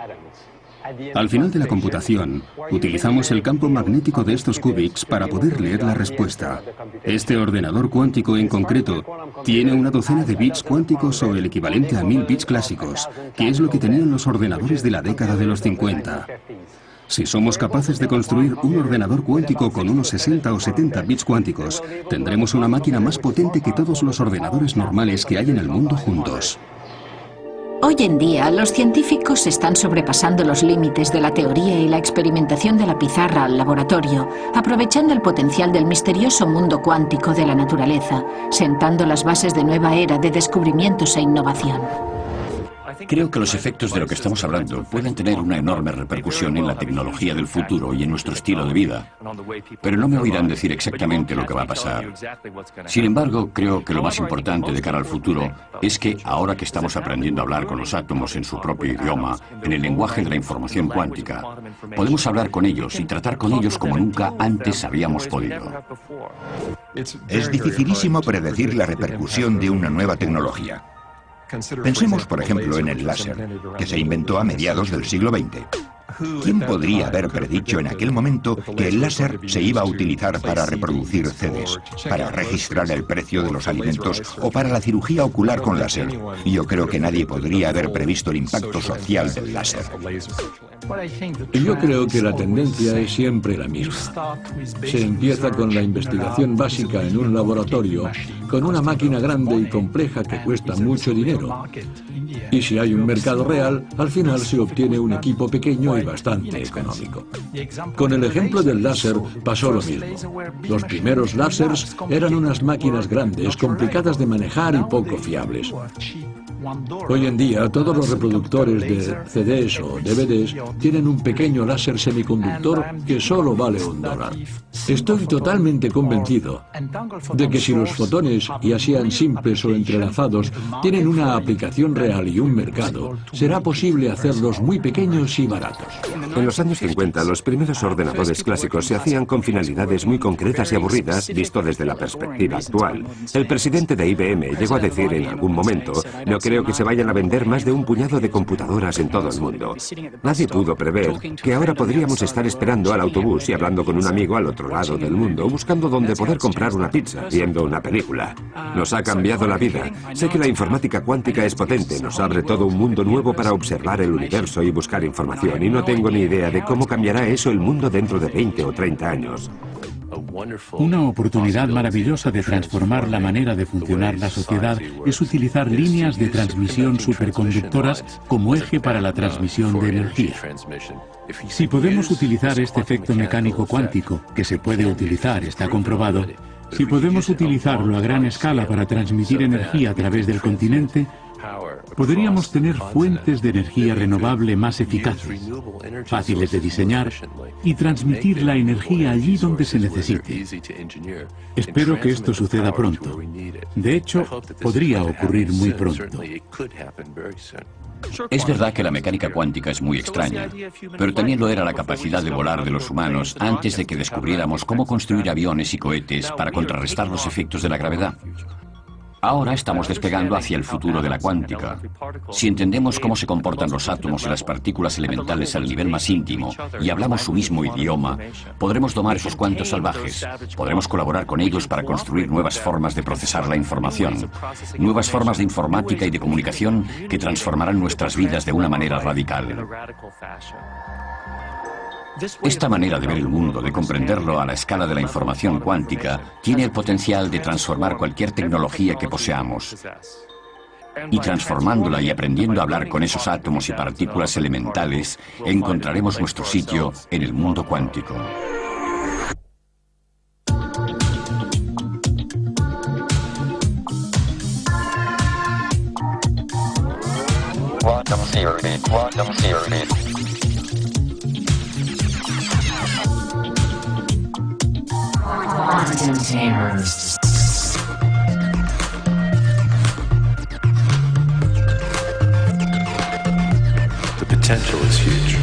Al final de la computación, utilizamos el campo magnético de estos qubits para poder leer la respuesta. Este ordenador cuántico en concreto tiene una docena de bits cuánticos o el equivalente a 1000 bits clásicos, que es lo que tenían los ordenadores de la década de los 50. Si somos capaces de construir un ordenador cuántico con unos 60 o 70 bits cuánticos, tendremos una máquina más potente que todos los ordenadores normales que hay en el mundo juntos. Hoy en día, los científicos están sobrepasando los límites de la teoría y la experimentación de la pizarra al laboratorio, aprovechando el potencial del misterioso mundo cuántico de la naturaleza, sentando las bases de nueva era de descubrimientos e innovación. Creo que los efectos de lo que estamos hablando pueden tener una enorme repercusión en la tecnología del futuro y en nuestro estilo de vida. Pero no me oirán decir exactamente lo que va a pasar. Sin embargo, creo que lo más importante de cara al futuro es que, ahora que estamos aprendiendo a hablar con los átomos en su propio idioma, en el lenguaje de la información cuántica, podemos hablar con ellos y tratar con ellos como nunca antes habíamos podido. Es dificilísimo predecir la repercusión de una nueva tecnología. Pensemos, por ejemplo, en el láser, que se inventó a mediados del siglo XX. ¿Quién podría haber predicho en aquel momento que el láser se iba a utilizar para reproducir CDs, para registrar el precio de los alimentos o para la cirugía ocular con láser? Yo creo que nadie podría haber previsto el impacto social del láser. Yo creo que la tendencia es siempre la misma. Se empieza con la investigación básica en un laboratorio, con una máquina grande y compleja que cuesta mucho dinero. Y si hay un mercado real, al final se obtiene un equipo pequeño y bastante económico. Con el ejemplo del láser pasó lo mismo. Los primeros láseres eran unas máquinas grandes, complicadas de manejar y poco fiables. Hoy en día, todos los reproductores de CDs o DVDs tienen un pequeño láser semiconductor que solo vale $1. Estoy totalmente convencido de que si los fotones, ya sean simples o entrelazados, tienen una aplicación real y un mercado, será posible hacerlos muy pequeños y baratos. En los años 50, los primeros ordenadores clásicos se hacían con finalidades muy concretas y aburridas, visto desde la perspectiva actual. El presidente de IBM llegó a decir en algún momento: "No creo que se vayan a vender más de un puñado de computadoras en todo el mundo". Nadie pudo prever que ahora podríamos estar esperando al autobús y hablando con un amigo al otro lado del mundo, buscando dónde poder comprar una pizza, viendo una película. Nos ha cambiado la vida. Sé que la informática cuántica es potente, nos abre todo un mundo nuevo para observar el universo y buscar información, y no tengo ni idea de cómo cambiará eso el mundo dentro de 20 o 30 años. Una oportunidad maravillosa de transformar la manera de funcionar la sociedad es utilizar líneas de transmisión superconductoras como eje para la transmisión de energía. Si podemos utilizar este efecto mecánico cuántico, que se puede utilizar, está comprobado, si podemos utilizarlo a gran escala para transmitir energía a través del continente, podríamos tener fuentes de energía renovable más eficaces, fáciles de diseñar y transmitir la energía allí donde se necesite. Espero que esto suceda pronto. De hecho, podría ocurrir muy pronto. Es verdad que la mecánica cuántica es muy extraña, pero también lo era la capacidad de volar de los humanos antes de que descubriéramos cómo construir aviones y cohetes para contrarrestar los efectos de la gravedad. Ahora estamos despegando hacia el futuro de la cuántica. Si entendemos cómo se comportan los átomos y las partículas elementales al nivel más íntimo y hablamos su mismo idioma, podremos domar esos cuantos salvajes. Podremos colaborar con ellos para construir nuevas formas de procesar la información, nuevas formas de informática y de comunicación que transformarán nuestras vidas de una manera radical. Esta manera de ver el mundo, de comprenderlo a la escala de la información cuántica, tiene el potencial de transformar cualquier tecnología que poseamos. Y transformándola y aprendiendo a hablar con esos átomos y partículas elementales, encontraremos nuestro sitio en el mundo cuántico. Quantum theory, quantum theory. Quantum terrors. The potential is huge.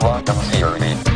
Quantum theory.